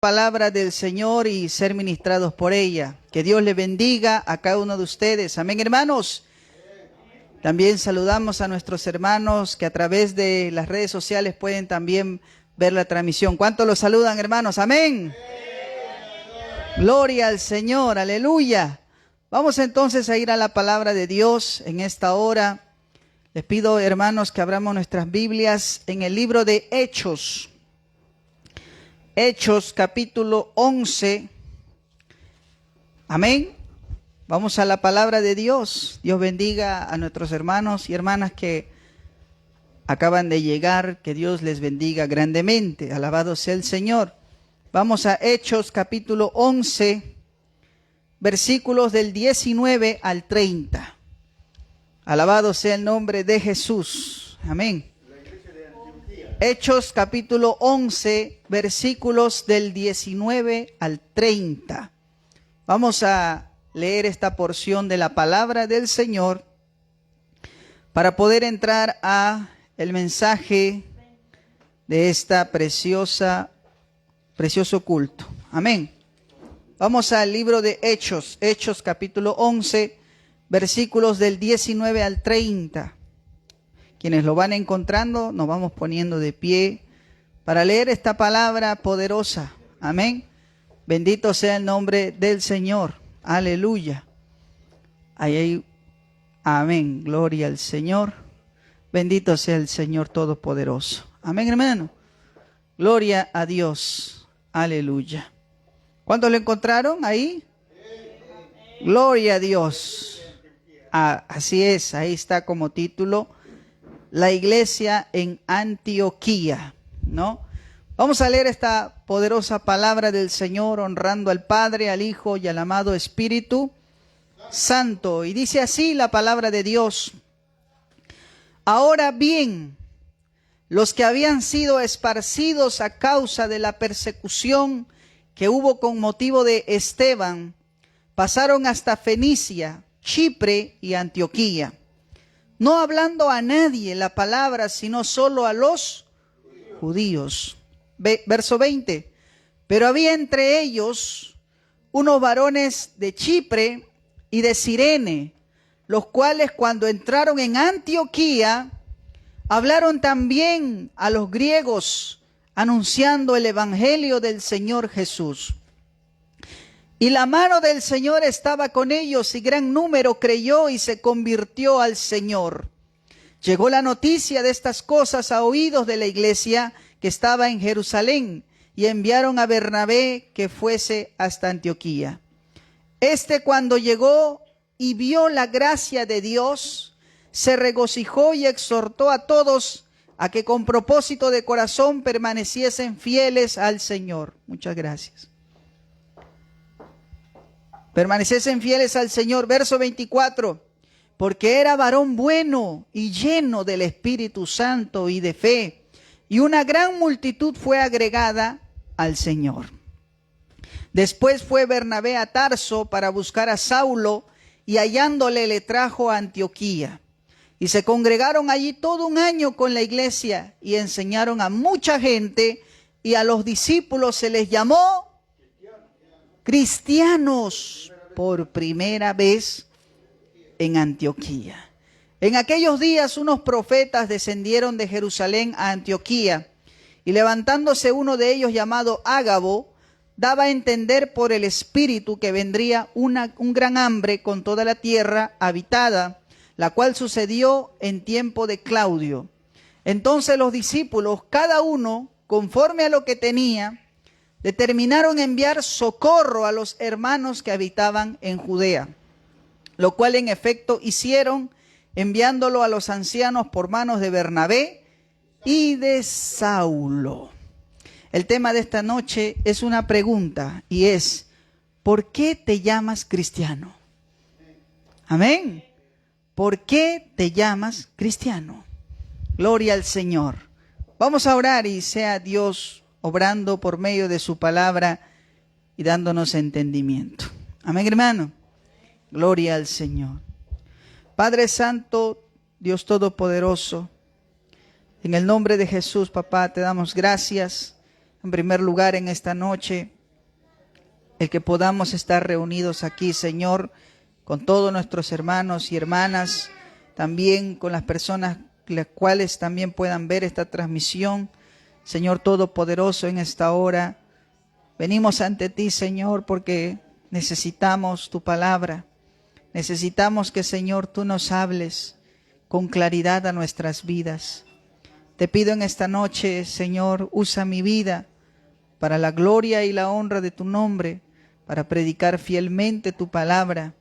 Palabra del Señor y ser ministrados por ella. Que Dios le bendiga a cada uno de ustedes. Amén, hermanos. También saludamos a nuestros hermanos que a través de las redes sociales pueden también ver la transmisión. ¿Cuántos los saludan, hermanos? Amén. Gloria al Señor, aleluya. Vamos entonces a ir a la palabra de Dios en esta hora. Les pido, hermanos, que abramos nuestras Biblias en el libro de Hechos. Hechos capítulo 11. Amén. Vamos a la palabra de Dios. Dios bendiga a nuestros hermanos y hermanas que acaban de llegar. Que Dios les bendiga grandemente. Alabado sea el Señor. Vamos a Hechos capítulo 11, versículos del 19 al 30. Alabado sea el nombre de Jesús. Amén. Hechos capítulo 11, versículos del 19 al 30. Vamos a leer esta porción de la palabra del Señor para poder entrar a el mensaje de esta precioso culto. Amén. Vamos al libro de Hechos, Hechos capítulo 11, versículos del 19 al 30. Quienes lo van encontrando, nos vamos poniendo de pie para leer esta palabra poderosa. Amén. Bendito sea el nombre del Señor. Aleluya. Amén. Gloria al Señor. Bendito sea el Señor Todopoderoso. Amén, hermano. Gloria a Dios. Aleluya. ¿Cuántos lo encontraron ahí? Gloria a Dios. Así es, ahí está como título. La iglesia en Antioquía, ¿no? Vamos a leer esta poderosa palabra del Señor, honrando al Padre, al Hijo y al amado Espíritu Santo. Y dice así la palabra de Dios. Ahora bien, los que habían sido esparcidos a causa de la persecución que hubo con motivo de Esteban, pasaron hasta Fenicia, Chipre y Antioquía, no hablando a nadie la palabra, sino solo a los judíos. Verso 20. Pero había entre ellos unos varones de Chipre y de Cirene, los cuales cuando entraron en Antioquía, hablaron también a los griegos, anunciando el evangelio del Señor Jesús. Y la mano del Señor estaba con ellos, y gran número creyó y se convirtió al Señor. Llegó la noticia de estas cosas a oídos de la iglesia que estaba en Jerusalén, y enviaron a Bernabé que fuese hasta Antioquía. Cuando llegó y vio la gracia de Dios, se regocijó y exhortó a todos a que con propósito de corazón permaneciesen fieles al Señor. Muchas gracias. Permaneciesen fieles al Señor. Verso 24. Porque era varón bueno y lleno del Espíritu Santo y de fe, y una gran multitud fue agregada al Señor. Después fue Bernabé a Tarso para buscar a Saulo, y hallándole le trajo a Antioquía. Y se congregaron allí todo un año con la iglesia, y enseñaron a mucha gente, y a los discípulos se les llamó cristianos por primera vez en Antioquía. En aquellos días unos profetas descendieron de Jerusalén a Antioquía, y levantándose uno de ellos llamado Ágabo, daba a entender por el Espíritu que vendría un gran hambre con toda la tierra habitada, la cual sucedió en tiempo de Claudio. Entonces los discípulos, cada uno conforme a lo que tenía, determinaron enviar socorro a los hermanos que habitaban en Judea, lo cual en efecto hicieron, enviándolo a los ancianos por manos de Bernabé y de Saulo. El tema de esta noche es una pregunta, y es: ¿por qué te llamas cristiano? Amén. ¿Por qué te llamas cristiano? Gloria al Señor. Vamos a orar y sea Dios obrando por medio de su palabra y dándonos entendimiento. Amén, hermano. Gloria al Señor. Padre Santo, Dios Todopoderoso, en el nombre de Jesús, papá, te damos gracias En primer lugar, en esta noche, el que podamos estar reunidos aquí, Señor, con todos nuestros hermanos y hermanas, también con las personas las cuales también puedan ver esta transmisión. Señor Todopoderoso, en esta hora venimos ante ti, Señor, porque necesitamos tu palabra. Necesitamos que, Señor, tú nos hables con claridad a nuestras vidas. Te pido en esta noche, Señor, usa mi vida para la gloria y la honra de tu nombre, para predicar fielmente tu palabra.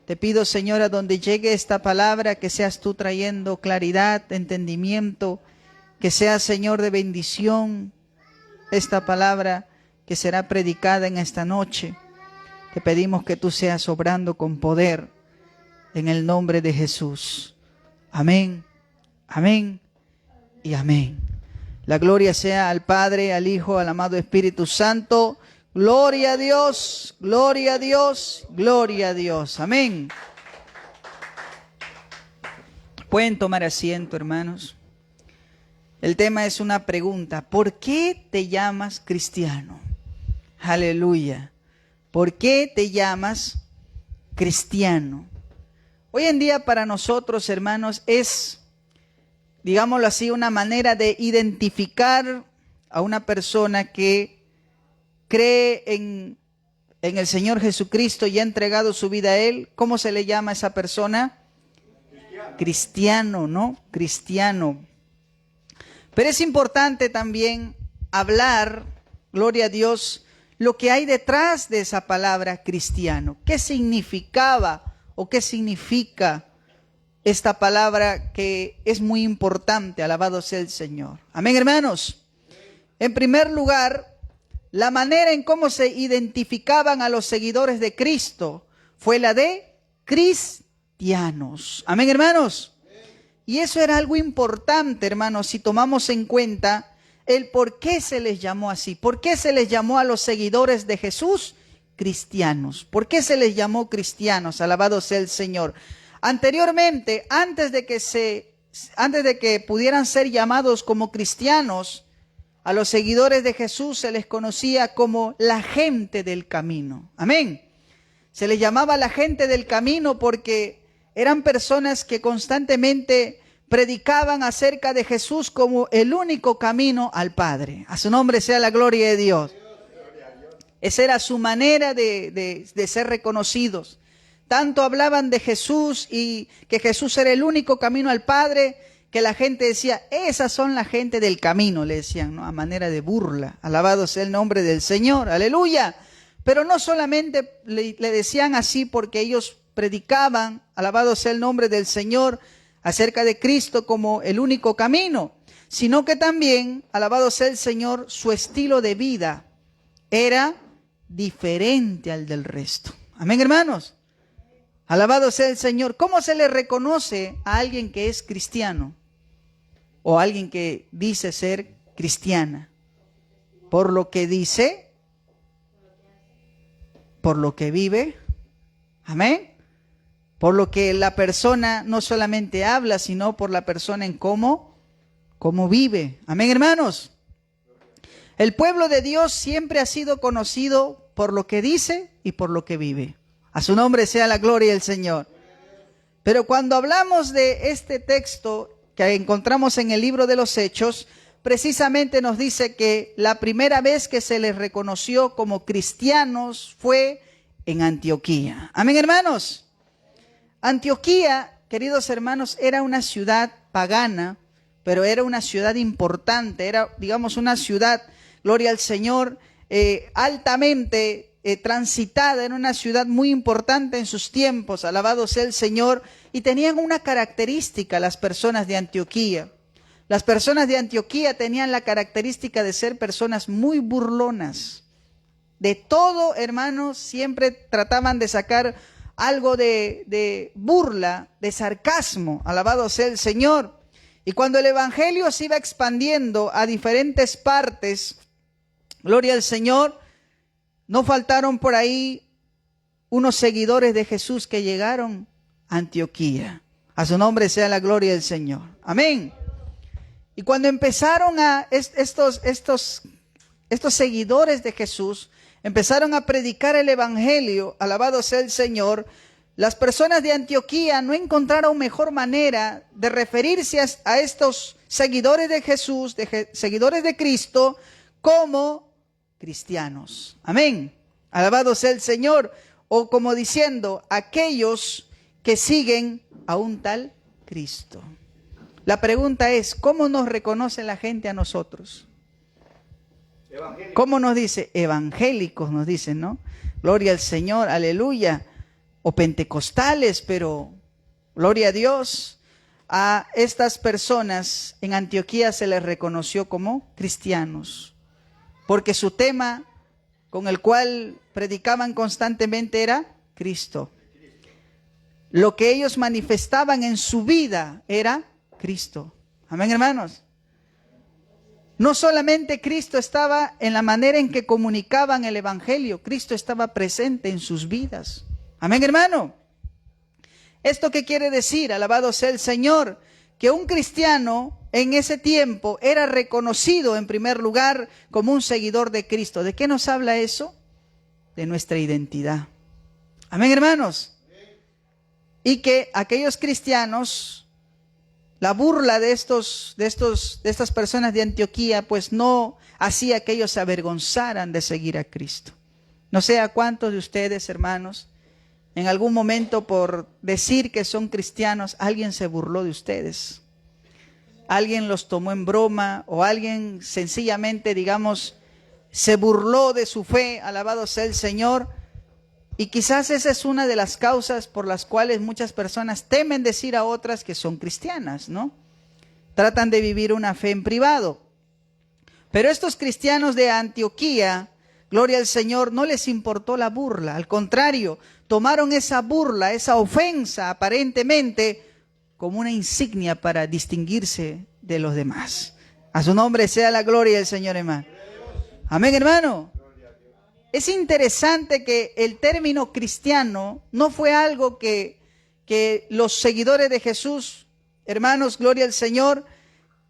Te pido, Señor, a donde llegue esta palabra, que seas tú trayendo claridad, entendimiento, que sea, Señor, de bendición esta palabra que será predicada en esta noche. Te pedimos que tú seas obrando con poder en el nombre de Jesús. Amén, amén y amén. La gloria sea al Padre, al Hijo, al amado Espíritu Santo. Gloria a Dios, gloria a Dios, gloria a Dios. Amén. Pueden tomar asiento, hermanos. El tema es una pregunta. ¿Por qué te llamas cristiano? Aleluya. ¿Por qué te llamas cristiano? Hoy en día para nosotros, hermanos, es, digámoslo así, una manera de identificar a una persona que cree en el Señor Jesucristo y ha entregado su vida a Él. ¿Cómo se le llama a esa persona? Cristiano, ¿no? Cristiano. Pero es importante también hablar, gloria a Dios, lo que hay detrás de esa palabra cristiano. ¿Qué significaba o qué significa esta palabra que es muy importante? Alabado sea el Señor. Amén, hermanos. En primer lugar, la manera en cómo se identificaban a los seguidores de Cristo fue la de cristianos. Amén, hermanos. Y eso era algo importante, hermanos, si tomamos en cuenta el por qué se les llamó así. ¿Por qué se les llamó a los seguidores de Jesús cristianos? ¿Por qué se les llamó cristianos? Alabado sea el Señor. Anteriormente, antes de que pudieran ser llamados como cristianos, a los seguidores de Jesús se les conocía como la gente del camino. Amén. Se les llamaba la gente del camino porque eran personas que constantemente predicaban acerca de Jesús como el único camino al Padre. A su nombre sea la gloria de Dios. Esa era su manera de ser reconocidos. Tanto hablaban de Jesús y que Jesús era el único camino al Padre, que la gente decía, esas son la gente del camino, le decían, ¿no? A manera de burla. Alabado sea el nombre del Señor, aleluya. Pero no solamente le decían así porque ellos predicaban, alabado sea el nombre del Señor, acerca de Cristo como el único camino, sino que también, alabado sea el Señor, su estilo de vida era diferente al del resto. Amén, hermanos. Alabado sea el Señor. ¿Cómo se le reconoce a alguien que es cristiano? O a alguien que dice ser cristiana. Por lo que dice, por lo que vive. Amén. Por lo que la persona no solamente habla, sino por la persona en cómo vive. Amén, hermanos. El pueblo de Dios siempre ha sido conocido por lo que dice y por lo que vive. A su nombre sea la gloria del Señor. Pero cuando hablamos de este texto que encontramos en el libro de los Hechos, precisamente nos dice que la primera vez que se les reconoció como cristianos fue en Antioquía. Amén, hermanos. Antioquía, queridos hermanos, era una ciudad pagana, pero era una ciudad importante, era, digamos, una ciudad, gloria al Señor, altamente transitada, era una ciudad muy importante en sus tiempos, alabado sea el Señor, y tenían una característica las personas de Antioquía. Las personas de Antioquía tenían la característica de ser personas muy burlonas. De todo, hermanos, siempre trataban de sacar algo de burla, de sarcasmo, alabado sea el Señor. Y cuando el evangelio se iba expandiendo a diferentes partes, gloria al Señor, no faltaron por ahí unos seguidores de Jesús que llegaron a Antioquía. A su nombre sea la gloria del Señor. Amén. Y cuando empezaron a estos estos seguidores de Jesús empezaron a predicar el evangelio, alabado sea el Señor, las personas de Antioquía no encontraron mejor manera de referirse a estos seguidores de Jesús, seguidores de Cristo, como cristianos. Amén. Alabado sea el Señor. O como diciendo, aquellos que siguen a un tal Cristo. La pregunta es, ¿cómo nos reconoce la gente a nosotros? ¿Cómo nos dice? Evangélicos nos dicen, ¿no? Gloria al Señor, aleluya. O pentecostales, pero gloria a Dios. A estas personas en Antioquía se les reconoció como cristianos, porque su tema con el cual predicaban constantemente era Cristo. Lo que ellos manifestaban en su vida era Cristo. Amén, hermanos. No solamente Cristo estaba en la manera en que comunicaban el evangelio, Cristo estaba presente en sus vidas. Amén, hermano. ¿Esto qué quiere decir? Alabado sea el Señor, que un cristiano en ese tiempo era reconocido en primer lugar como un seguidor de Cristo. ¿De qué nos habla eso? De nuestra identidad. Amén, hermanos. Y que aquellos cristianos, la burla de estas personas de Antioquía, pues no hacía que ellos se avergonzaran de seguir a Cristo. No sé a cuántos de ustedes, hermanos, en algún momento por decir que son cristianos, alguien se burló de ustedes. Alguien los tomó en broma o alguien sencillamente, digamos, se burló de su fe, alabado sea el Señor. Y quizás esa es una de las causas por las cuales muchas personas temen decir a otras que son cristianas, ¿no? Tratan de vivir una fe en privado. Pero estos cristianos de Antioquía, gloria al Señor, no les importó la burla. Al contrario, tomaron esa burla, esa ofensa aparentemente como una insignia para distinguirse de los demás. A su nombre sea la gloria del Señor, hermano. Amén, hermano. Es interesante que el término cristiano no fue algo que los seguidores de Jesús, hermanos, gloria al Señor,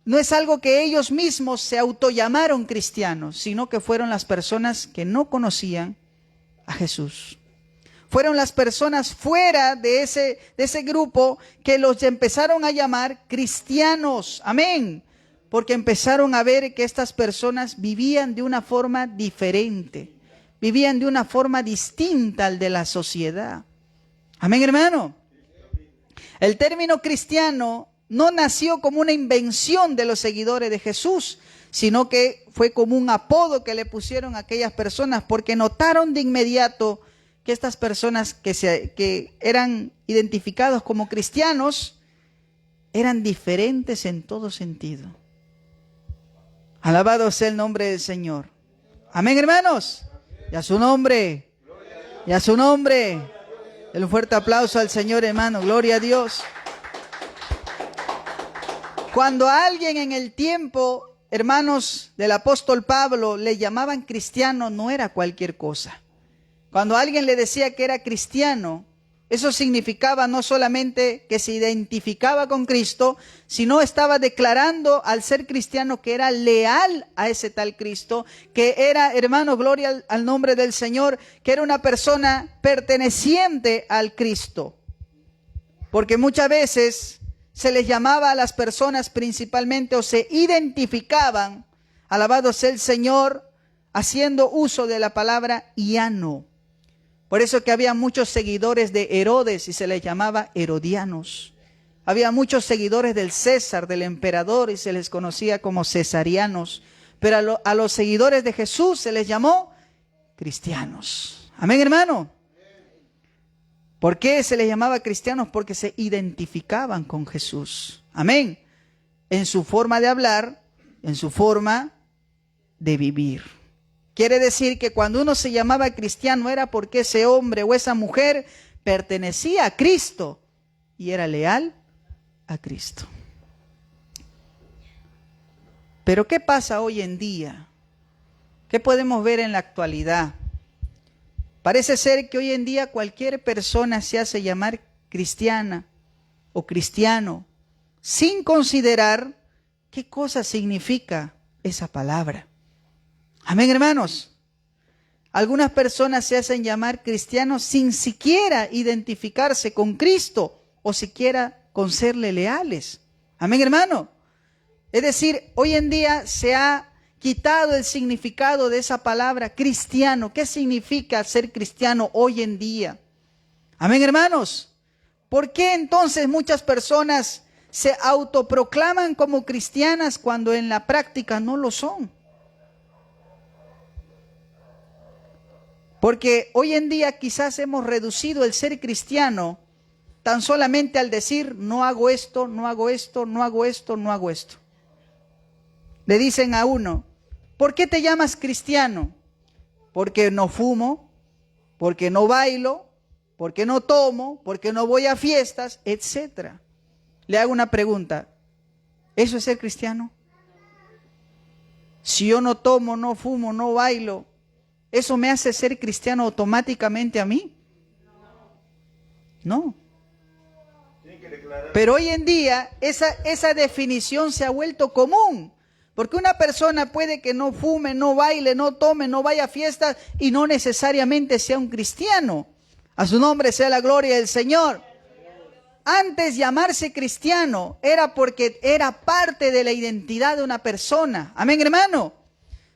no es algo que ellos mismos se autollamaron cristianos, sino que fueron las personas que no conocían a Jesús. Fueron las personas fuera de ese grupo que los empezaron a llamar cristianos. Amén. Porque empezaron a ver que estas personas vivían de una forma diferente. Vivían de una forma distinta al de la sociedad. Amén, hermano. El término cristiano no nació como una invención de los seguidores de Jesús, sino que fue como un apodo que le pusieron a aquellas personas, porque notaron de inmediato que estas personas que eran identificados como cristianos eran diferentes en todo sentido. Alabado sea el nombre del Señor. Amén, hermanos. Y a su nombre. Y a su nombre. Un fuerte aplauso al Señor, hermano. Gloria a Dios. Cuando a alguien en el tiempo, hermanos, del apóstol Pablo le llamaban cristiano, no era cualquier cosa. Cuando alguien le decía que era cristiano, eso significaba no solamente que se identificaba con Cristo, sino estaba declarando al ser cristiano que era leal a ese tal Cristo, que era, hermano, gloria al nombre del Señor, que era una persona perteneciente al Cristo. Porque muchas veces se les llamaba a las personas principalmente o se identificaban, alabado sea el Señor, haciendo uso de la palabra iano. Por eso que había muchos seguidores de Herodes y se les llamaba herodianos. Había muchos seguidores del César, del emperador, y se les conocía como cesarianos. Pero a los seguidores de Jesús se les llamó cristianos. Amén, hermano. ¿Por qué se les llamaba cristianos? Porque se identificaban con Jesús. Amén. En su forma de hablar, en su forma de vivir. Quiere decir que cuando uno se llamaba cristiano era porque ese hombre o esa mujer pertenecía a Cristo y era leal a Cristo. Pero ¿qué pasa hoy en día? ¿Qué podemos ver en la actualidad? Parece ser que hoy en día cualquier persona se hace llamar cristiana o cristiano sin considerar qué cosa significa esa palabra. Amén, hermanos. Algunas personas se hacen llamar cristianos sin siquiera identificarse con Cristo o siquiera con serle leales. Amén, hermano. Es decir, hoy en día se ha quitado el significado de esa palabra cristiano. ¿Qué significa ser cristiano hoy en día? Amén, hermanos. ¿Por qué entonces muchas personas se autoproclaman como cristianas cuando en la práctica no lo son? Porque hoy en día quizás hemos reducido el ser cristiano tan solamente al decir no hago esto, no hago esto, no hago esto, no hago esto. Le dicen a uno, ¿por qué te llamas cristiano? Porque no fumo, porque no bailo, porque no tomo, porque no voy a fiestas, etc. Le hago una pregunta, ¿eso es ser cristiano? Si yo no tomo, no fumo, no bailo, ¿eso me hace ser cristiano automáticamente a mí? No. Pero hoy en día esa definición se ha vuelto común. Porque una persona puede que no fume, no baile, no tome, no vaya a fiestas y no necesariamente sea un cristiano. A su nombre sea la gloria del Señor. Antes llamarse cristiano era porque era parte de la identidad de una persona. Amén, hermano.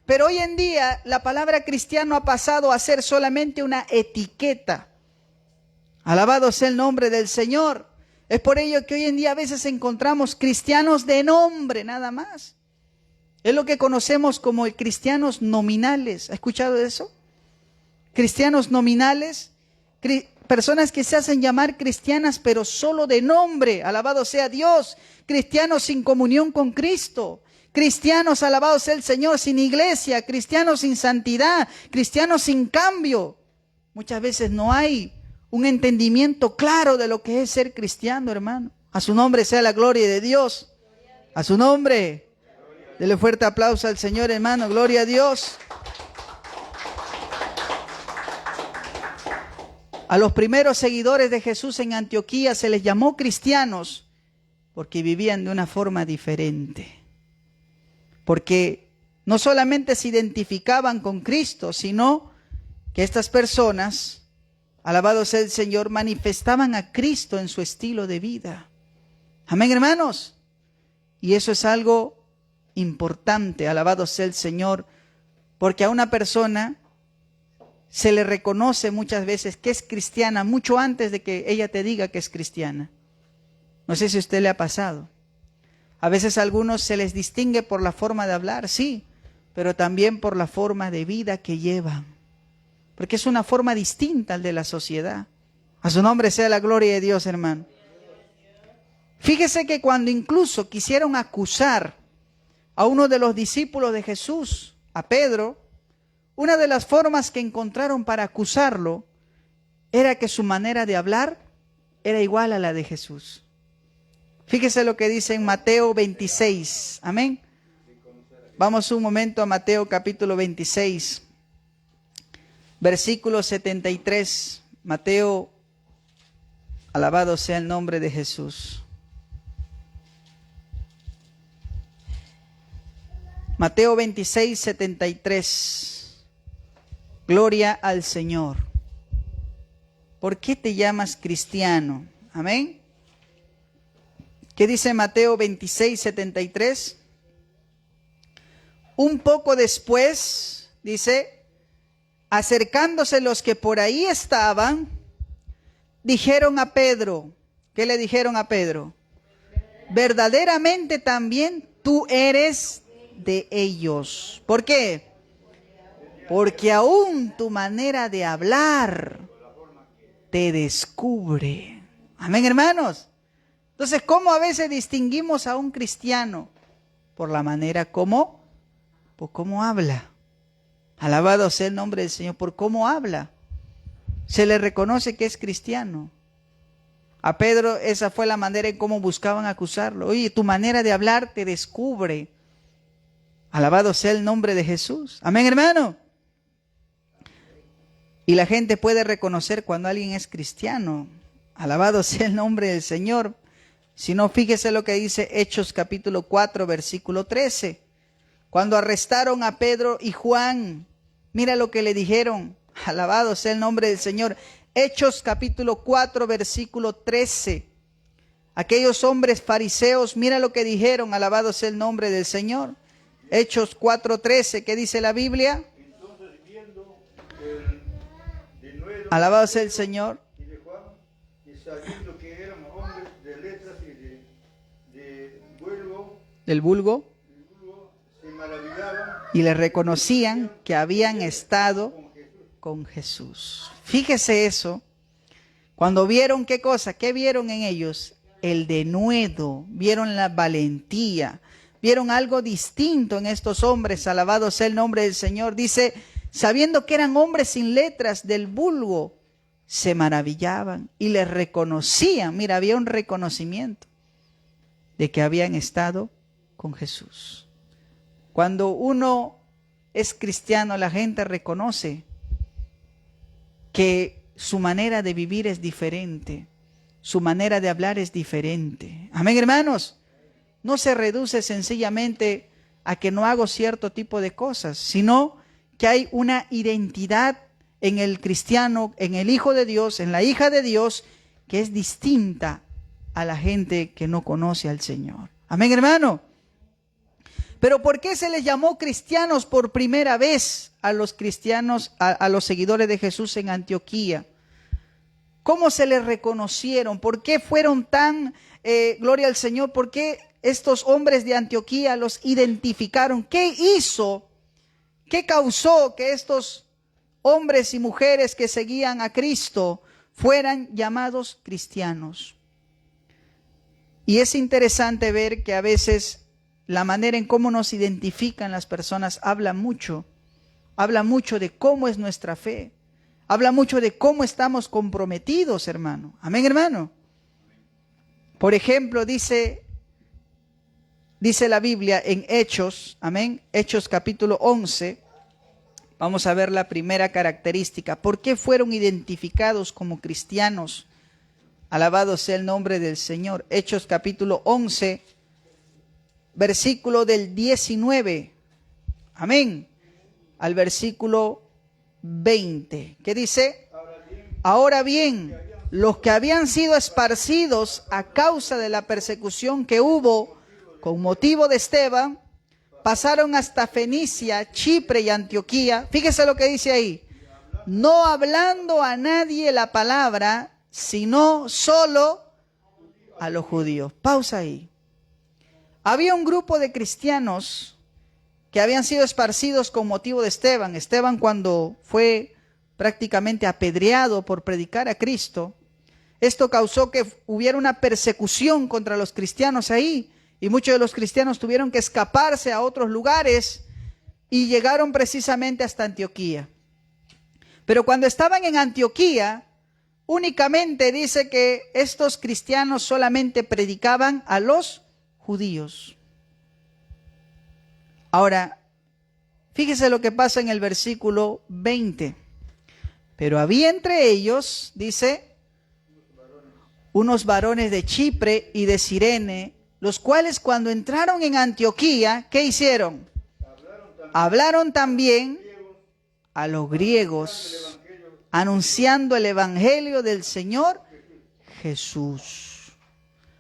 Pero hoy en día la palabra cristiano ha pasado a ser solamente una etiqueta. Alabado sea el nombre del Señor. Es por ello que hoy en día a veces encontramos cristianos de nombre nada más. Es lo que conocemos como cristianos nominales. ¿Ha escuchado de eso? Cristianos nominales, personas que se hacen llamar cristianas pero solo de nombre. Alabado sea Dios. Cristianos sin comunión con Cristo. Cristianos, alabado sea el Señor, sin iglesia. Cristianos sin santidad. Cristianos sin cambio. Muchas veces no hay un entendimiento claro de lo que es ser cristiano, hermano. A su nombre sea la gloria de Dios. A su nombre. Dele fuerte aplauso al Señor, hermano. Gloria a Dios. A los primeros seguidores de Jesús en Antioquía se les llamó cristianos porque vivían de una forma diferente. Porque no solamente se identificaban con Cristo, sino que estas personas, alabado sea el Señor, manifestaban a Cristo en su estilo de vida. Amén, hermanos. Y eso es algo importante, alabado sea el Señor, porque a una persona se le reconoce muchas veces que es cristiana mucho antes de que ella te diga que es cristiana. No sé si a usted le ha pasado. A veces a algunos se les distingue por la forma de hablar, sí, pero también por la forma de vida que llevan, porque es una forma distinta al de la sociedad. A su nombre sea la gloria de Dios, hermano. Fíjese que cuando incluso quisieron acusar a uno de los discípulos de Jesús, a Pedro, una de las formas que encontraron para acusarlo era que su manera de hablar era igual a la de Jesús. Fíjese lo que dice en Mateo 26. Amén. Vamos un momento a Mateo capítulo 26, versículo 73. Mateo, alabado sea el nombre de Jesús. Mateo 26, 73. Gloria al Señor. ¿Por qué te llamas cristiano? Amén. ¿Qué dice Mateo 26, 73? Un poco después, dice, acercándose los que por ahí estaban, dijeron a Pedro, ¿qué le dijeron a Pedro? Verdaderamente también tú eres de ellos. ¿Por qué? Porque aún tu manera de hablar te descubre. Amén, hermanos. Entonces, ¿cómo a veces distinguimos a un cristiano? Por la manera como, por cómo habla. Alabado sea el nombre del Señor, por cómo habla. Se le reconoce que es cristiano. A Pedro esa fue la manera en cómo buscaban acusarlo. Oye, tu manera de hablar te descubre. Alabado sea el nombre de Jesús. Amén, hermano. Y la gente puede reconocer cuando alguien es cristiano. Alabado sea el nombre del Señor. Si no, fíjese lo que dice Hechos capítulo 4, versículo 13. Cuando arrestaron a Pedro y Juan, mira lo que le dijeron. Alabado sea el nombre del Señor. Hechos capítulo 4, versículo 13. Aquellos hombres fariseos, mira lo que dijeron. Alabado sea el nombre del Señor. Hechos 4:13, ¿qué dice la Biblia? Entonces, viendo el denuedo Alabado sea el Señor. y de Juan, y sabiendo que eran hombres de letras y de Del vulgo. se maravillaban Y le reconocían que habían estado con Jesús. Fíjese eso. Cuando vieron qué cosa, ¿qué vieron en ellos? El denuedo, vieron la valentía, vieron algo distinto en estos hombres. Alabado sea el nombre del Señor. Dice, sabiendo que eran hombres sin letras del vulgo, se maravillaban y les reconocían. Mira, había un reconocimiento de que habían estado con Jesús. Cuando uno es cristiano, la gente reconoce que su manera de vivir es diferente, su manera de hablar es diferente. Amén, hermanos. No se reduce sencillamente a que no hago cierto tipo de cosas, sino que hay una identidad en el cristiano, en el Hijo de Dios, en la hija de Dios, que es distinta a la gente que no conoce al Señor. Amén, hermano. Pero ¿por qué se les llamó cristianos por primera vez a los cristianos, a los seguidores de Jesús en Antioquía? ¿Cómo se les reconocieron? ¿Por qué fueron tan, gloria al Señor, por qué estos hombres de Antioquía los identificaron? ¿Qué hizo? ¿Qué causó que estos hombres y mujeres que seguían a Cristo fueran llamados cristianos? Y es interesante ver que a veces la manera en cómo nos identifican las personas habla mucho de cómo es nuestra fe, habla mucho de cómo estamos comprometidos, hermano. Amén, hermano. Por ejemplo, dice la Biblia en Hechos, amén, Hechos capítulo 11, vamos a ver la primera característica. ¿Por qué fueron identificados como cristianos? Alabado sea el nombre del Señor. Hechos capítulo 11, versículo del 19, amén, al versículo 20. ¿Qué dice? Ahora bien, los que habían sido esparcidos a causa de la persecución que hubo con motivo de Esteban, pasaron hasta Fenicia, Chipre y Antioquía. Fíjese lo que dice ahí. No hablando a nadie la palabra, sino solo a los judíos. Pausa ahí. Había un grupo de cristianos que habían sido esparcidos con motivo de Esteban. Esteban, cuando fue prácticamente apedreado por predicar a Cristo, esto causó que hubiera una persecución contra los cristianos ahí, y muchos de los cristianos tuvieron que escaparse a otros lugares y llegaron precisamente hasta Antioquía. Pero cuando estaban en Antioquía, únicamente dice que estos cristianos solamente predicaban a los judíos. Ahora, fíjese lo que pasa en el versículo 20. Pero había entre ellos, dice, unos varones de Chipre y de Cirene, los cuales cuando entraron en Antioquía, ¿qué hicieron? Hablaron también a los griegos, anunciando el evangelio del Señor Jesús.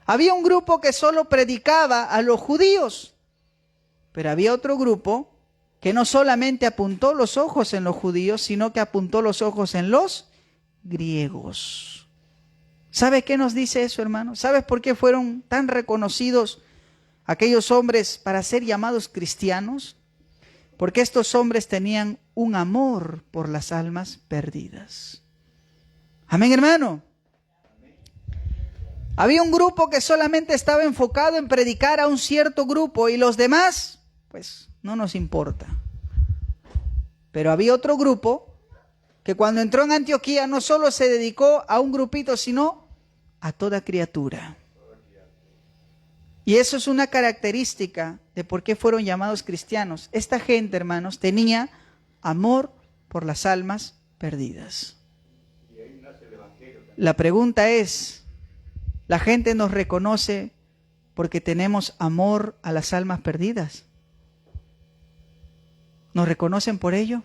Había un grupo que solo predicaba a los judíos, pero había otro grupo que no solamente apuntó los ojos en los judíos, sino que apuntó los ojos en los griegos. ¿Sabe qué nos dice eso, hermano? ¿Sabes por qué fueron tan reconocidos aquellos hombres para ser llamados cristianos? Porque estos hombres tenían un amor por las almas perdidas. Amén, hermano. Había un grupo que solamente estaba enfocado en predicar a un cierto grupo y los demás, pues no nos importa. Pero había otro grupo que cuando entró en Antioquía no solo se dedicó a un grupito, sino a toda criatura. Y eso es una característica de por qué fueron llamados cristianos. Esta gente, hermanos, tenía amor por las almas perdidas. La pregunta es, ¿la gente nos reconoce porque tenemos amor a las almas perdidas? ¿Nos reconocen por ello?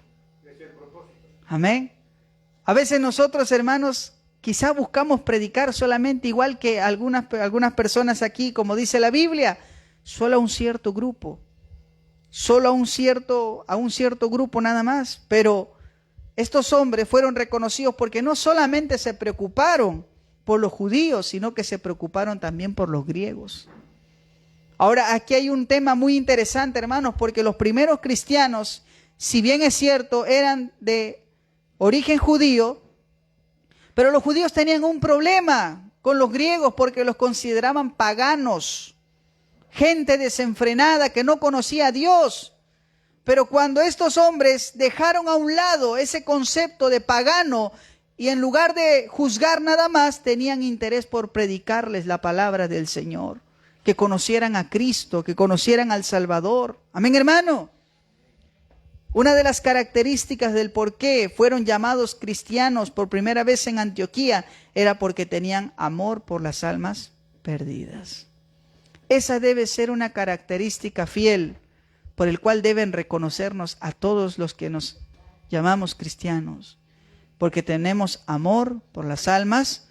Amén. A veces nosotros, hermanos, quizá buscamos predicar solamente igual que algunas personas aquí, como dice la Biblia, solo a un cierto grupo, solo a un cierto grupo nada más. Pero estos hombres fueron reconocidos porque no solamente se preocuparon por los judíos, sino que se preocuparon también por los griegos. Ahora, aquí hay un tema muy interesante, hermanos, porque los primeros cristianos, si bien es cierto, eran de origen judío, pero los judíos tenían un problema con los griegos porque los consideraban paganos, gente desenfrenada que no conocía a Dios. Pero cuando estos hombres dejaron a un lado ese concepto de pagano y en lugar de juzgar nada más, tenían interés por predicarles la palabra del Señor, que conocieran a Cristo, que conocieran al Salvador. Amén, hermano. Una de las características del por qué fueron llamados cristianos por primera vez en Antioquía era porque tenían amor por las almas perdidas. Esa debe ser una característica fiel por el cual deben reconocernos a todos los que nos llamamos cristianos, porque tenemos amor por las almas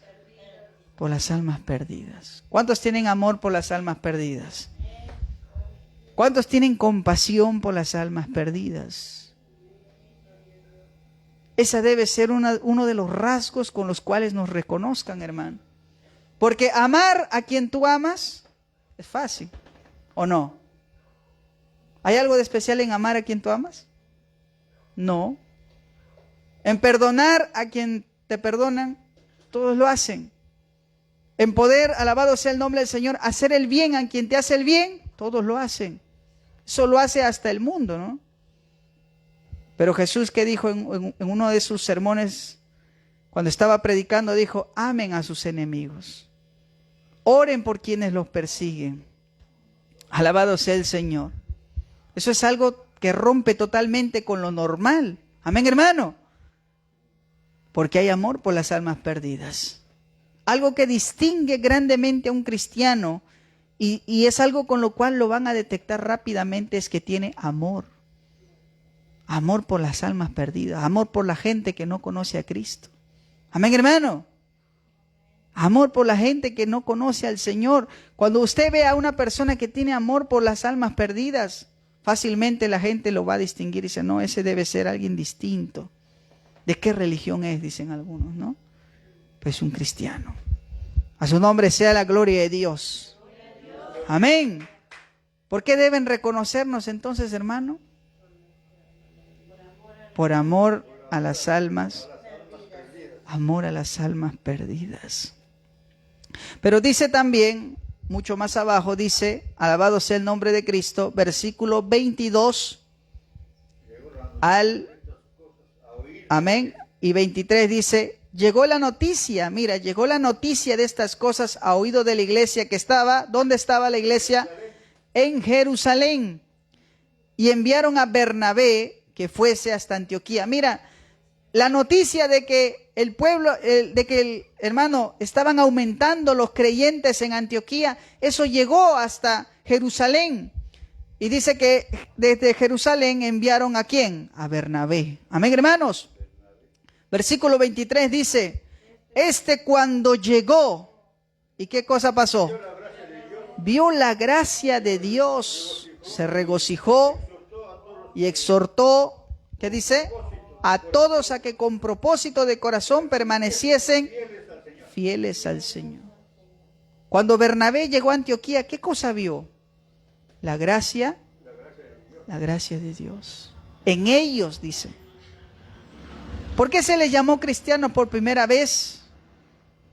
perdidas. ¿Cuántos tienen amor por las almas perdidas? ¿Cuántos tienen compasión por las almas perdidas? Esa debe ser uno de los rasgos con los cuales nos reconozcan, hermano. Porque amar a quien tú amas es fácil, ¿o no? ¿Hay algo de especial en amar a quien tú amas? No. En perdonar a quien te perdonan, todos lo hacen. En poder, alabado sea el nombre del Señor, hacer el bien a quien te hace el bien, todos lo hacen. Eso lo hace hasta el mundo, ¿no? Pero Jesús, ¿qué dijo en uno de sus sermones? Cuando estaba predicando, dijo, amen a sus enemigos. Oren por quienes los persiguen. Alabado sea el Señor. Eso es algo que rompe totalmente con lo normal. Amén, hermano. Porque hay amor por las almas perdidas. Algo que distingue grandemente a un cristiano y es algo con lo cual lo van a detectar rápidamente, es que tiene amor. Amor por las almas perdidas, amor por la gente que no conoce a Cristo. Amén, hermano. Amor por la gente que no conoce al Señor. Cuando usted ve a una persona que tiene amor por las almas perdidas, fácilmente la gente lo va a distinguir y dice, no, ese debe ser alguien distinto. ¿De qué religión es? Dicen algunos, ¿no? Pues un cristiano. A su nombre sea la gloria de Dios. Amén. ¿Por qué deben reconocernos entonces, hermano? Por amor a las almas. Amor a las almas perdidas. Pero dice también, mucho más abajo, dice, alabado sea el nombre de Cristo, versículo 22 amén, y 23 dice, llegó la noticia de estas cosas a oído de la iglesia que estaba, ¿dónde estaba la iglesia? En Jerusalén. Y enviaron a Bernabé que fuese hasta Antioquía. Mira, la noticia de que el pueblo, hermano, estaban aumentando los creyentes en Antioquía, eso llegó hasta Jerusalén. Y dice que desde Jerusalén enviaron ¿a quién? A Bernabé. Amén, hermanos. Versículo 23 dice, cuando llegó, ¿y qué cosa pasó? Vio la gracia de Dios, se regocijó y exhortó, ¿qué dice? A todos a que con propósito de corazón permaneciesen fieles al Señor. Cuando Bernabé llegó a Antioquía, ¿qué cosa vio? La gracia de Dios. En ellos, dice. ¿Por qué se les llamó cristianos por primera vez?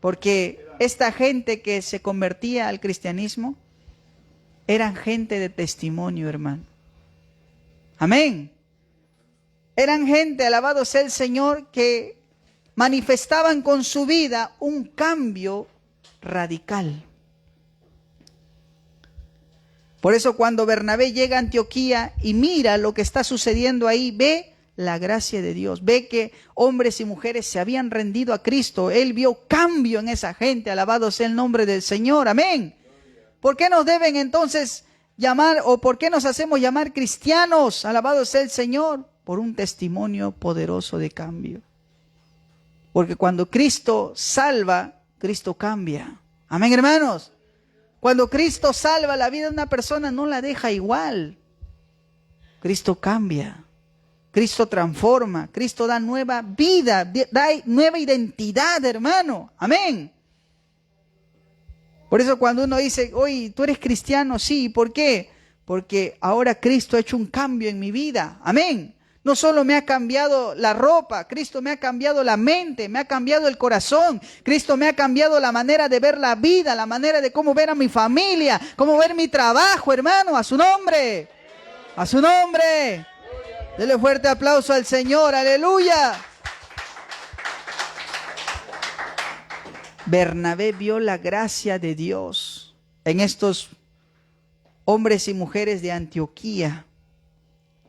Porque esta gente que se convertía al cristianismo eran gente de testimonio, hermano. Amén. Eran gente, alabado sea el Señor, que manifestaban con su vida un cambio radical. Por eso cuando Bernabé llega a Antioquía y mira lo que está sucediendo ahí, ve la gracia de Dios, ve que hombres y mujeres se habían rendido a Cristo. Él vio cambio en esa gente, alabado sea el nombre del Señor, amén. ¿Por qué nos deben entonces llamar o por qué nos hacemos llamar cristianos? Alabado sea el Señor, por un testimonio poderoso de cambio. Porque cuando Cristo salva, Cristo cambia. Amén, hermanos. Cuando Cristo salva la vida de una persona, no la deja igual. Cristo cambia. Cristo transforma. Cristo da nueva vida, da nueva identidad, hermano. Amén. Por eso cuando uno dice, oye, ¿tú eres cristiano? Sí, ¿por qué? Porque ahora Cristo ha hecho un cambio en mi vida. Amén. No solo me ha cambiado la ropa, Cristo me ha cambiado la mente, me ha cambiado el corazón. Cristo me ha cambiado la manera de ver la vida, la manera de cómo ver a mi familia, cómo ver mi trabajo, hermano, a su nombre. A su nombre. Dele fuerte aplauso al Señor, aleluya. Bernabé vio la gracia de Dios en estos hombres y mujeres de Antioquía.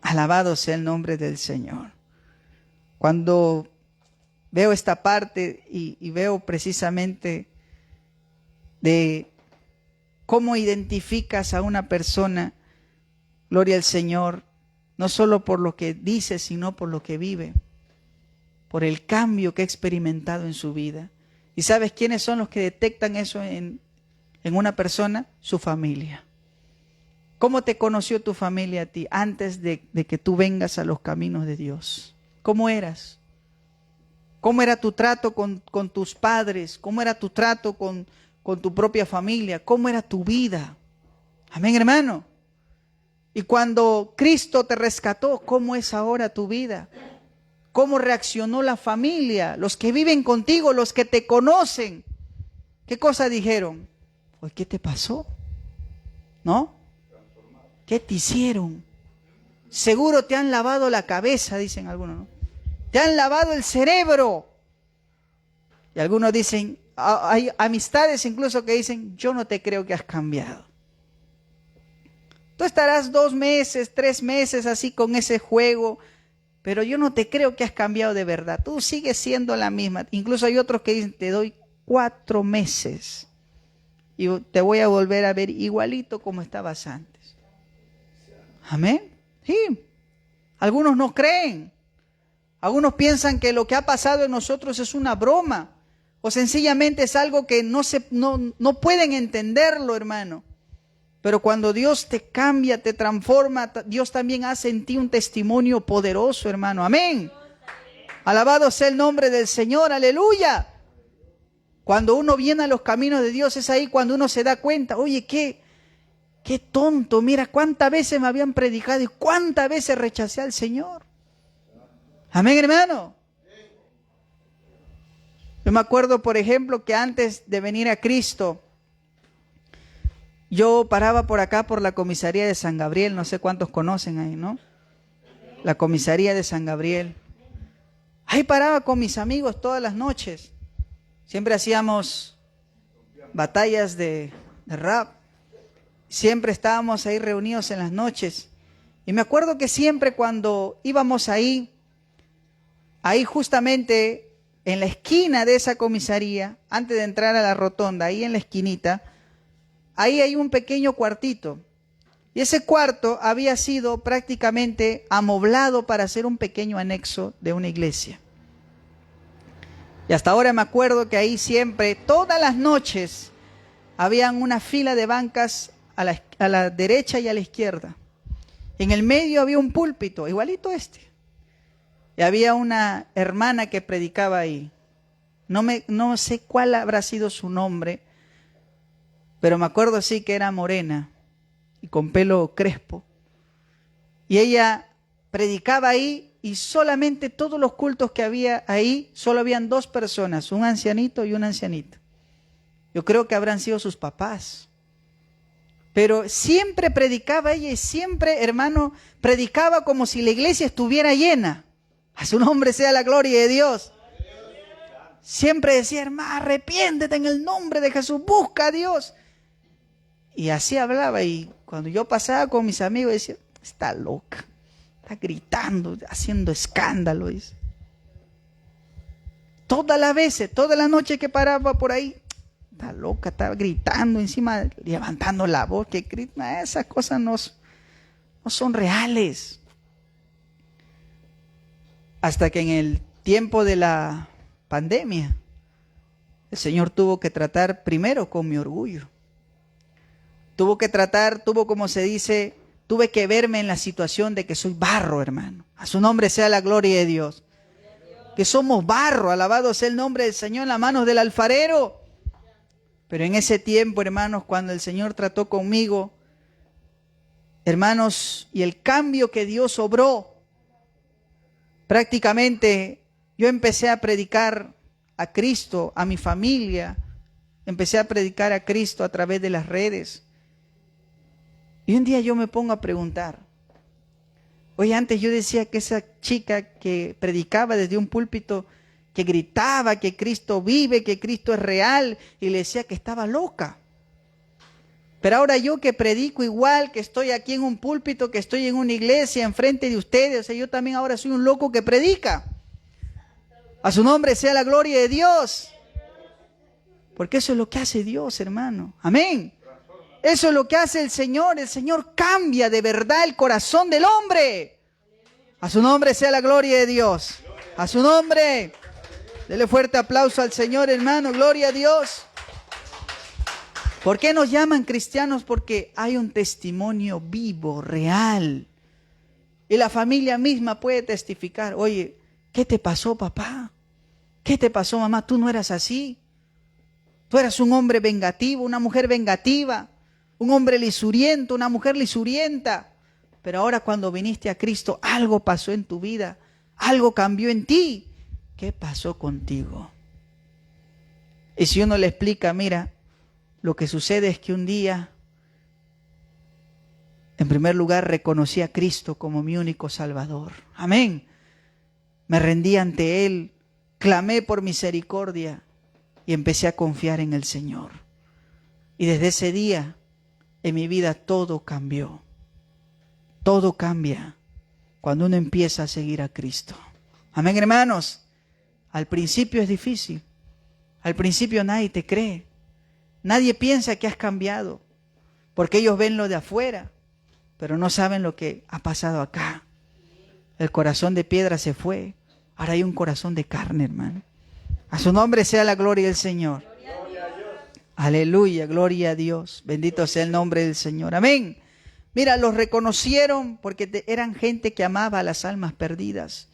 Alabado sea el nombre del Señor. Cuando veo esta parte y veo precisamente de cómo identificas a una persona, gloria al Señor, no solo por lo que dice, sino por lo que vive, por el cambio que ha experimentado en su vida. ¿Y sabes quiénes son los que detectan eso en una persona? Su familia. ¿Cómo te conoció tu familia a ti antes de que tú vengas a los caminos de Dios? ¿Cómo eras? ¿Cómo era tu trato con tus padres? ¿Cómo era tu trato con tu propia familia? ¿Cómo era tu vida? Amén, hermano. Y cuando Cristo te rescató, ¿cómo es ahora tu vida? ¿Cómo reaccionó la familia? Los que viven contigo, los que te conocen. ¿Qué cosa dijeron? Pues, ¿qué te pasó? ¿No? ¿Qué te hicieron? Seguro te han lavado la cabeza, dicen algunos, ¿no? Te han lavado el cerebro. Y algunos dicen, hay amistades incluso que dicen, yo no te creo que has cambiado. Tú estarás 2 meses, 3 meses así con ese juego, pero yo no te creo que has cambiado de verdad. Tú sigues siendo la misma. Incluso hay otros que dicen, te doy 4 meses y te voy a volver a ver igualito como estabas antes. Amén. Sí. Algunos no creen. Algunos piensan que lo que ha pasado en nosotros es una broma o sencillamente es algo que no pueden entenderlo, hermano. Pero cuando Dios te cambia, te transforma, Dios también hace en ti un testimonio poderoso, hermano. Amén. Alabado sea el nombre del Señor. Aleluya. Cuando uno viene a los caminos de Dios, es ahí cuando uno se da cuenta, oye, qué tonto, mira cuántas veces me habían predicado y cuántas veces rechacé al Señor. Amén, hermano. Yo me acuerdo, por ejemplo, que antes de venir a Cristo, yo paraba por acá por la comisaría de San Gabriel, no sé cuántos conocen ahí, ¿no? La comisaría de San Gabriel. Ahí paraba con mis amigos todas las noches. Siempre hacíamos batallas de rap. Siempre estábamos ahí reunidos en las noches. Y me acuerdo que siempre cuando íbamos ahí justamente en la esquina de esa comisaría, antes de entrar a la rotonda, ahí en la esquinita, ahí hay un pequeño cuartito. Y ese cuarto había sido prácticamente amoblado para hacer un pequeño anexo de una iglesia. Y hasta ahora me acuerdo que ahí siempre, todas las noches, habían una fila de bancas a la derecha y a la izquierda. En el medio había un púlpito, igualito este. Y había una hermana que predicaba ahí. No sé cuál habrá sido su nombre, pero me acuerdo sí que era morena y con pelo crespo. Y ella predicaba ahí y solamente todos los cultos que había ahí, solo habían 2 personas, un ancianito y una ancianita. Yo creo que habrán sido sus papás. Pero siempre predicaba ella y siempre, hermano, predicaba como si la iglesia estuviera llena. A su nombre sea la gloria de Dios. Siempre decía, hermano, arrepiéntete en el nombre de Jesús, busca a Dios. Y así hablaba y cuando yo pasaba con mis amigos decía, está loca, está gritando, haciendo escándalo. Dice. Todas las veces, toda la noche que paraba por ahí, está loca, estaba gritando encima, levantando la voz, que grita, esas cosas no son reales. Hasta que en el tiempo de la pandemia, el Señor tuvo que tratar primero con mi orgullo. Como se dice, tuve que verme en la situación de que soy barro, hermano. A su nombre sea la gloria de Dios. Que somos barro, alabado sea el nombre del Señor en las manos del alfarero. Pero en ese tiempo, hermanos, cuando el Señor trató conmigo, hermanos, y el cambio que Dios obró, prácticamente yo empecé a predicar a Cristo, a mi familia, empecé a predicar a Cristo a través de las redes. Y un día yo me pongo a preguntar, oye, antes yo decía que esa chica que predicaba desde un púlpito, que gritaba que Cristo vive, que Cristo es real, y le decía que estaba loca. Pero ahora yo que predico igual, que estoy aquí en un púlpito, que estoy en una iglesia enfrente de ustedes, o sea, yo también ahora soy un loco que predica. A su nombre sea la gloria de Dios. Porque eso es lo que hace Dios, hermano. Amén. Eso es lo que hace el Señor. El Señor cambia de verdad el corazón del hombre. A su nombre sea la gloria de Dios. A su nombre. Dele fuerte aplauso al Señor, hermano. Gloria a Dios. ¿Por qué nos llaman cristianos? Porque hay un testimonio vivo, real. Y la familia misma puede testificar. Oye, ¿qué te pasó, papá? ¿Qué te pasó, mamá? Tú no eras así. Tú eras un hombre vengativo, una mujer vengativa, un hombre lisuriento, una mujer lisurienta. Pero ahora cuando viniste a Cristo, algo pasó en tu vida, algo cambió en ti. ¿Qué pasó contigo? Y si uno le explica, mira, lo que sucede es que un día, en primer lugar, reconocí a Cristo como mi único Salvador. Amén. Me rendí ante Él, clamé por misericordia y empecé a confiar en el Señor. Y desde ese día, en mi vida todo cambió. Todo cambia cuando uno empieza a seguir a Cristo. Amén, hermanos. Al principio es difícil. Al principio nadie te cree. Nadie piensa que has cambiado, porque ellos ven lo de afuera, pero no saben lo que ha pasado acá. El corazón de piedra se fue, ahora hay un corazón de carne, hermano. A su nombre sea la gloria del Señor. Aleluya, gloria a Dios. Bendito sea el nombre del Señor. Amén. Mira, los reconocieron porque eran gente que amaba a las almas perdidas.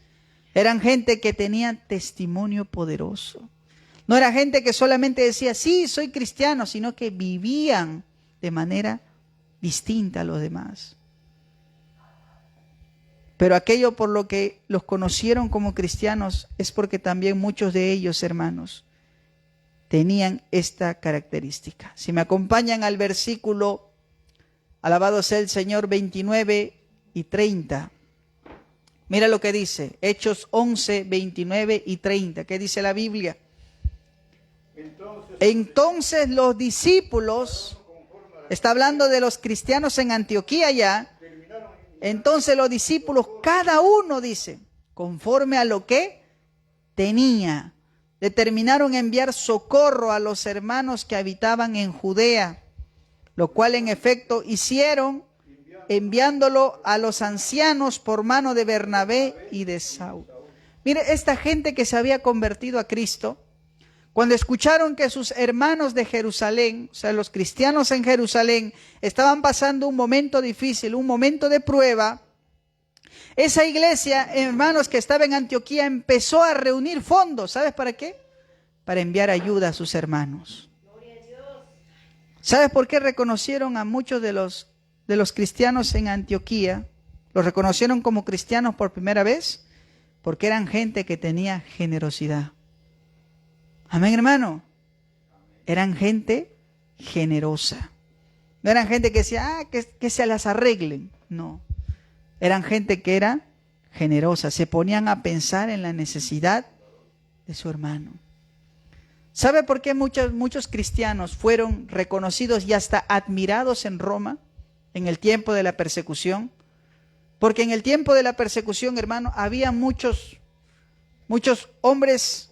Eran gente que tenía testimonio poderoso. No era gente que solamente decía, sí, soy cristiano, sino que vivían de manera distinta a los demás. Pero aquello por lo que los conocieron como cristianos es porque también muchos de ellos, hermanos, tenían esta característica. Si me acompañan al versículo, alabado sea el Señor, 29 y 30. Mira lo que dice, Hechos 11, 29 y 30. ¿Qué dice la Biblia? Entonces los discípulos, está hablando de los cristianos en Antioquía ya, entonces los discípulos, cada uno dice, conforme a lo que tenía, determinaron enviar socorro a los hermanos que habitaban en Judea, lo cual en efecto hicieron, enviándolo a los ancianos por mano de Bernabé y de Saulo. Mire, esta gente que se había convertido a Cristo, cuando escucharon que sus hermanos de Jerusalén, o sea, los cristianos en Jerusalén, estaban pasando un momento difícil, un momento de prueba, esa iglesia, hermanos, que estaba en Antioquía, empezó a reunir fondos. ¿Sabes para qué? Para enviar ayuda a sus hermanos. ¿Sabes por qué reconocieron a muchos de los cristianos en Antioquía? ¿Los reconocieron como cristianos por primera vez? Porque eran gente que tenía generosidad. Amén, hermano. Eran gente generosa. No eran gente que decía, que se las arreglen. No. Eran gente que era generosa. Se ponían a pensar en la necesidad de su hermano. ¿Sabe por qué muchos cristianos fueron reconocidos y hasta admirados en Roma en el tiempo de la persecución? Porque en el tiempo de la persecución, hermano, había muchos hombres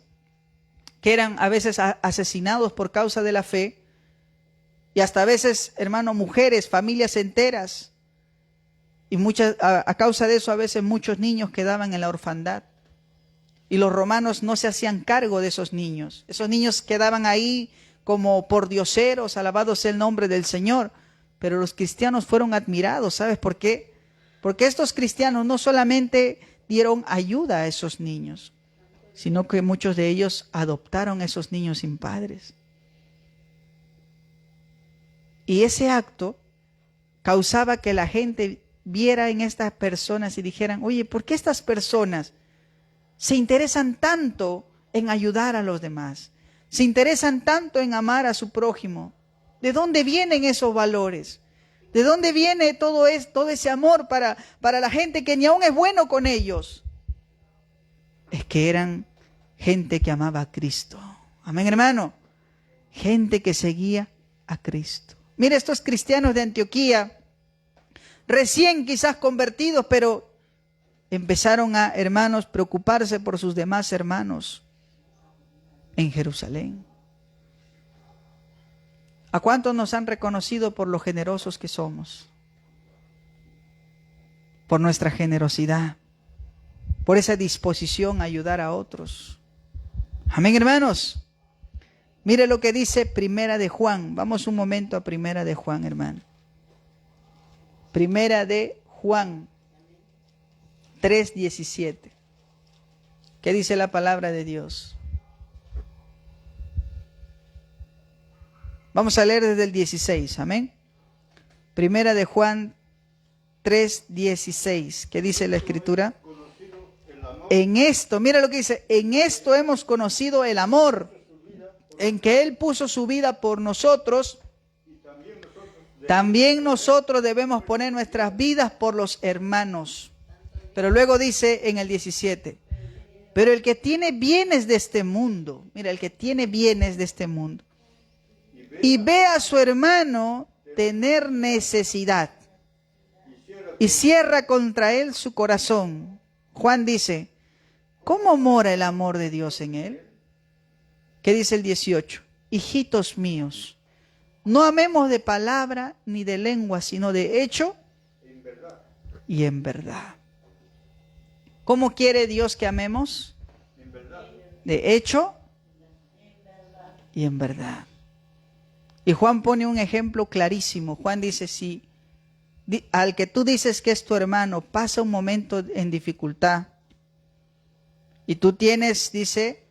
que eran a veces asesinados por causa de la fe, Y hasta a veces, hermano, mujeres, familias enteras. Y a causa de eso, a veces muchos niños quedaban en la orfandad. Y los romanos no se hacían cargo de esos niños. Esos niños quedaban ahí como pordioseros, alabado sea el nombre del Señor. Pero los cristianos fueron admirados. ¿Sabes por qué? Porque estos cristianos no solamente dieron ayuda a esos niños, sino que muchos de ellos adoptaron a esos niños sin padres. Y ese acto causaba que la gente viera en estas personas y dijeran, oye, ¿por qué estas personas se interesan tanto en ayudar a los demás? Se interesan tanto en amar a su prójimo. ¿De dónde vienen esos valores? ¿De dónde viene todo ese amor para la gente que ni aún es bueno con ellos? Es que eran gente que amaba a Cristo. Amén, hermano. Gente que seguía a Cristo. Mira, estos cristianos de Antioquía, recién quizás convertidos, pero empezaron a, hermanos, preocuparse por sus demás hermanos en Jerusalén. ¿A cuántos nos han reconocido por lo generosos que somos? Por nuestra generosidad, por esa disposición a ayudar a otros. Amén, hermanos. Mire lo que dice Primera de Juan. Vamos un momento a Primera de Juan, hermano. Primera de Juan 3:17. ¿Qué dice la palabra de Dios? Vamos a leer desde el 16, amén. Primera de Juan 3:16. ¿Qué dice la Escritura? En esto, mira lo que dice, en esto hemos conocido el amor, en que Él puso su vida por nosotros. También nosotros debemos poner nuestras vidas por los hermanos. Pero luego dice en el 17, pero el que tiene bienes de este mundo, mira, el que tiene bienes de este mundo, y ve a su hermano tener necesidad, y cierra contra él su corazón. Juan dice, ¿cómo mora el amor de Dios en él? ¿Qué dice el 18? Hijitos míos, no amemos de palabra ni de lengua, sino de hecho y en verdad. ¿Cómo quiere Dios que amemos? De hecho y en verdad. Y Juan pone un ejemplo clarísimo. Juan dice, si al que tú dices que es tu hermano pasa un momento en dificultad y tú tienes, dice,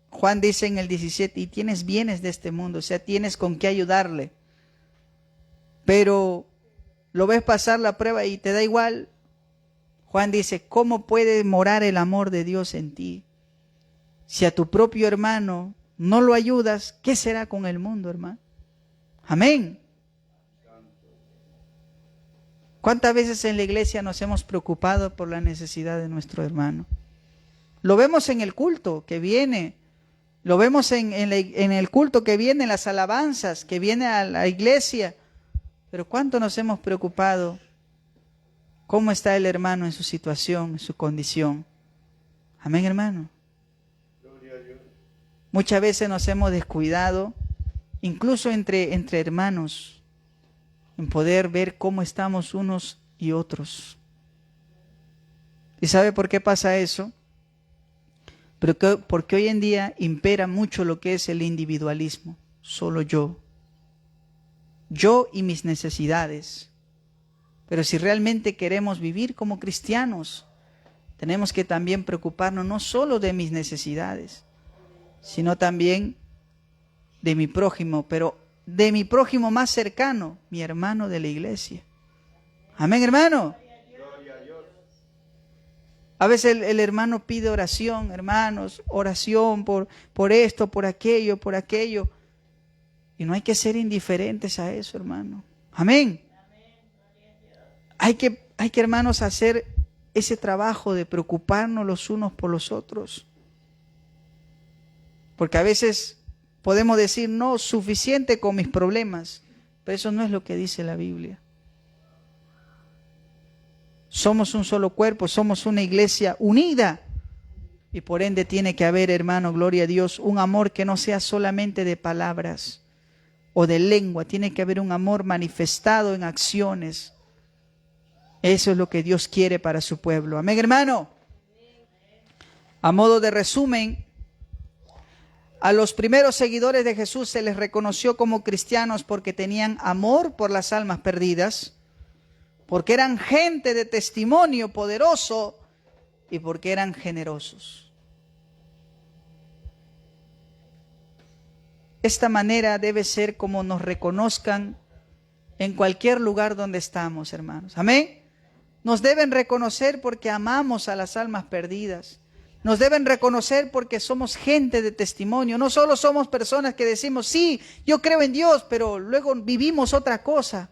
Juan dice en el 17, y tienes bienes de este mundo, o sea, tienes con qué ayudarle, pero lo ves pasar la prueba y te da igual. Juan dice, ¿cómo puede morar el amor de Dios en ti? Si a tu propio hermano no lo ayudas, ¿qué será con el mundo, hermano? Amén. ¿Cuántas veces en la iglesia nos hemos preocupado por la necesidad de nuestro hermano? Lo vemos en el culto que viene, lo vemos en el culto que viene, en las alabanzas, que viene a la iglesia. Pero ¿cuánto nos hemos preocupado? ¿Cómo está el hermano en su situación, en su condición? Amén, hermano. Muchas veces nos hemos descuidado, incluso entre hermanos, en poder ver cómo estamos unos y otros. ¿Y sabe por qué pasa eso? Porque hoy en día impera mucho lo que es el individualismo. Solo yo y mis necesidades. Pero si realmente queremos vivir como cristianos, tenemos que también preocuparnos no solo de mis necesidades, sino también de mi prójimo, pero de mi prójimo más cercano, mi hermano de la iglesia. Amén, hermano. A veces el hermano pide oración, hermanos, oración por esto, por aquello. Y no hay que ser indiferentes a eso, hermano. Amén. Hay que, hermanos, hacer ese trabajo de preocuparnos los unos por los otros. Porque a veces podemos decir, no, suficiente con mis problemas, pero eso no es lo que dice la Biblia. Somos un solo cuerpo, somos una iglesia unida. Y por ende tiene que haber, hermano, gloria a Dios, un amor que no sea solamente de palabras. o de lengua, tiene que haber un amor manifestado en acciones. Eso es lo que Dios quiere para su pueblo. Amén, hermano. A modo de resumen, a los primeros seguidores de Jesús se les reconoció como cristianos porque tenían amor por las almas perdidas, porque eran gente de testimonio poderoso y porque eran generosos. Esta manera debe ser como nos reconozcan en cualquier lugar donde estamos, hermanos. Amén. Nos deben reconocer porque amamos a las almas perdidas. Nos deben reconocer porque somos gente de testimonio. No solo somos personas que decimos, sí, yo creo en Dios, pero luego vivimos otra cosa.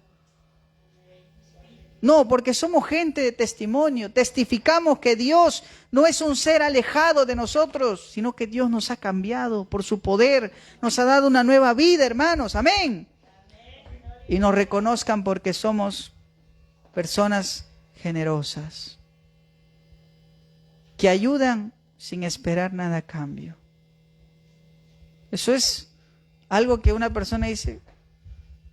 No, porque somos gente de testimonio. Testificamos que Dios no es un ser alejado de nosotros, sino que Dios nos ha cambiado por su poder. Nos ha dado una nueva vida, hermanos. Amén. Y nos reconozcan porque somos personas generosas, que ayudan sin esperar nada a cambio. Eso es algo que una persona dice,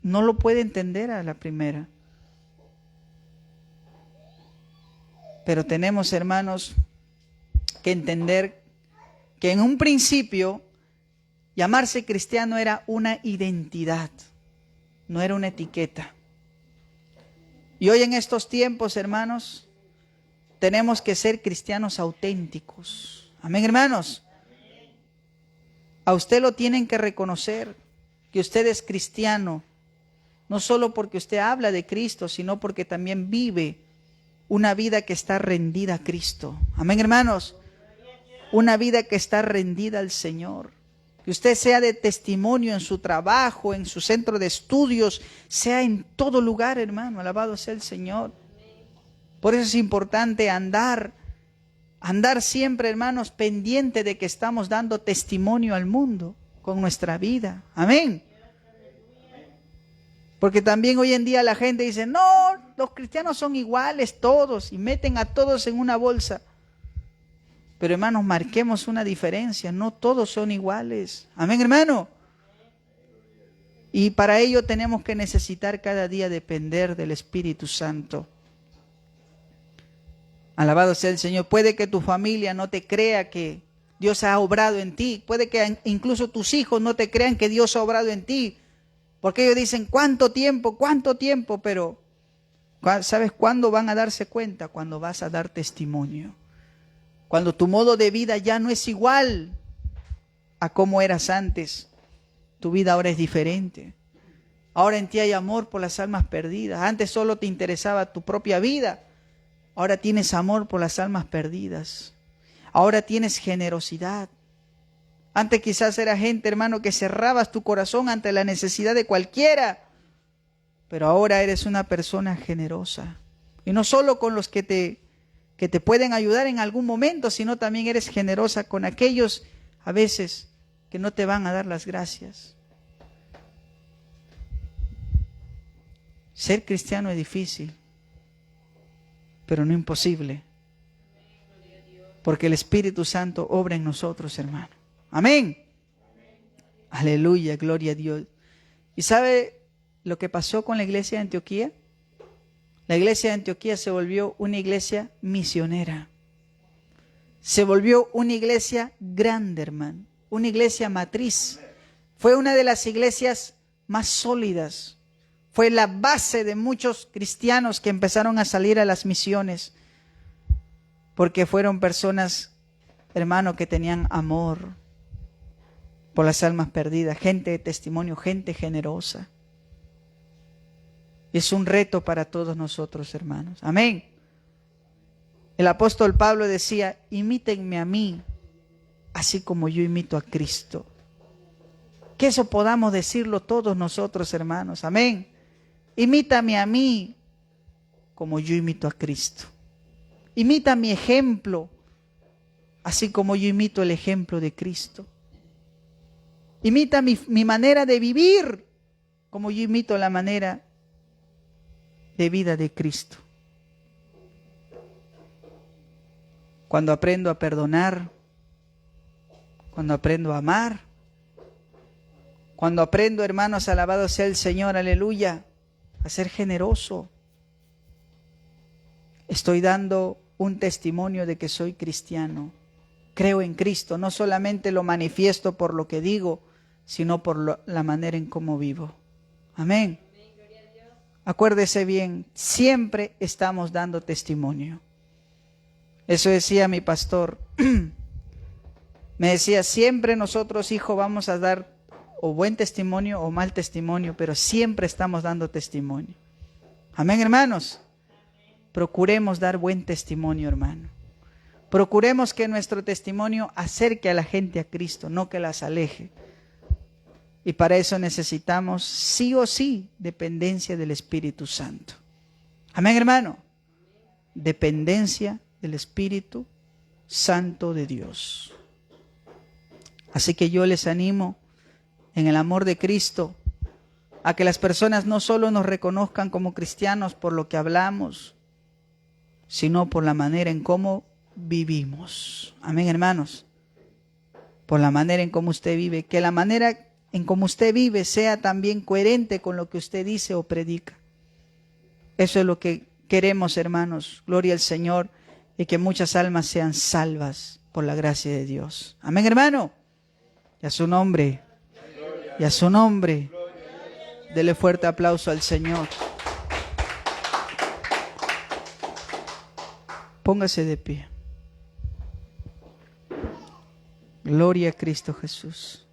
no lo puede entender a la primera. Pero tenemos, hermanos, que entender que en un principio llamarse cristiano era una identidad, no era una etiqueta. Y hoy en estos tiempos, hermanos, tenemos que ser cristianos auténticos. Amén, hermanos. A usted lo tienen que reconocer, que usted es cristiano, no solo porque usted habla de Cristo, sino porque también vive una vida que está rendida a Cristo. Amén, hermanos. Una vida que está rendida al Señor. Que usted sea de testimonio en su trabajo, en su centro de estudios, sea en todo lugar, hermano. Alabado sea el Señor. Por eso es importante andar siempre, hermanos, pendiente de que estamos dando testimonio al mundo con nuestra vida. Amén. Porque también hoy en día la gente dice, no, los cristianos son iguales todos y meten a todos en una bolsa. Pero hermanos, marquemos una diferencia, no todos son iguales. Amén, hermano. Y para ello tenemos que necesitar cada día depender del Espíritu Santo. Alabado sea el Señor. Puede que tu familia no te crea que Dios ha obrado en ti. Puede que incluso tus hijos no te crean que Dios ha obrado en ti. Porque ellos dicen, ¿cuánto tiempo? ¿Cuánto tiempo? Pero, ¿sabes cuándo van a darse cuenta? Cuando vas a dar testimonio. Cuando tu modo de vida ya no es igual a como eras antes. Tu vida ahora es diferente. Ahora en ti hay amor por las almas perdidas. Antes solo te interesaba tu propia vida. Ahora tienes amor por las almas perdidas. Ahora tienes generosidad. Antes quizás era gente, hermano, que cerrabas tu corazón ante la necesidad de cualquiera. Pero ahora eres una persona generosa. Y no solo con los que te pueden ayudar en algún momento, sino también eres generosa con aquellos a veces que no te van a dar las gracias. Ser cristiano es difícil, pero no imposible, porque el Espíritu Santo obra en nosotros, hermano. Amén. Aleluya, gloria a Dios. ¿Y sabe lo que pasó con la iglesia de Antioquía? La iglesia de Antioquía se volvió una iglesia misionera. Se volvió una iglesia grande, hermano. Una iglesia matriz. Fue una de las iglesias más sólidas. Fue la base de muchos cristianos que empezaron a salir a las misiones. Porque fueron personas, hermano, que tenían amor por las almas perdidas. Gente de testimonio, gente generosa. Es un reto para todos nosotros, hermanos. Amén. El apóstol Pablo decía, imítenme a mí, así como yo imito a Cristo. Que eso podamos decirlo todos nosotros, hermanos. Amén. Imítame a mí, como yo imito a Cristo. Imita mi ejemplo, así como yo imito el ejemplo de Cristo. Imita mi manera de vivir, como yo imito la manera de vida de Cristo. Cuando aprendo a perdonar, cuando aprendo a amar, Cuando aprendo, hermanos, alabado sea el Señor, aleluya, a ser generoso, estoy dando un testimonio de que soy cristiano. Creo en Cristo, no solamente lo manifiesto por lo que digo, sino por la manera en cómo vivo. Amén. Acuérdese bien, siempre estamos dando testimonio. Eso decía mi pastor. Me decía, siempre nosotros, hijo, vamos a dar o buen testimonio o mal testimonio, pero siempre estamos dando testimonio. Amén, hermanos. Procuremos dar buen testimonio, hermano. Procuremos que nuestro testimonio acerque a la gente a Cristo, no que las aleje. Y para eso necesitamos sí o sí dependencia del Espíritu Santo. Amén, hermano. Dependencia del Espíritu Santo de Dios. Así que yo les animo en el amor de Cristo a que las personas no solo nos reconozcan como cristianos por lo que hablamos, sino por la manera en cómo vivimos. Amén, hermanos. Por la manera en cómo usted vive. Que la manera en cómo usted vive sea también coherente con lo que usted dice o predica. Eso es lo que queremos, hermanos. Gloria al Señor, y que muchas almas sean salvas por la gracia de Dios. Amén, hermano. Y a su nombre. Y a su nombre. Dele fuerte aplauso al Señor. Póngase de pie. Gloria a Cristo Jesús.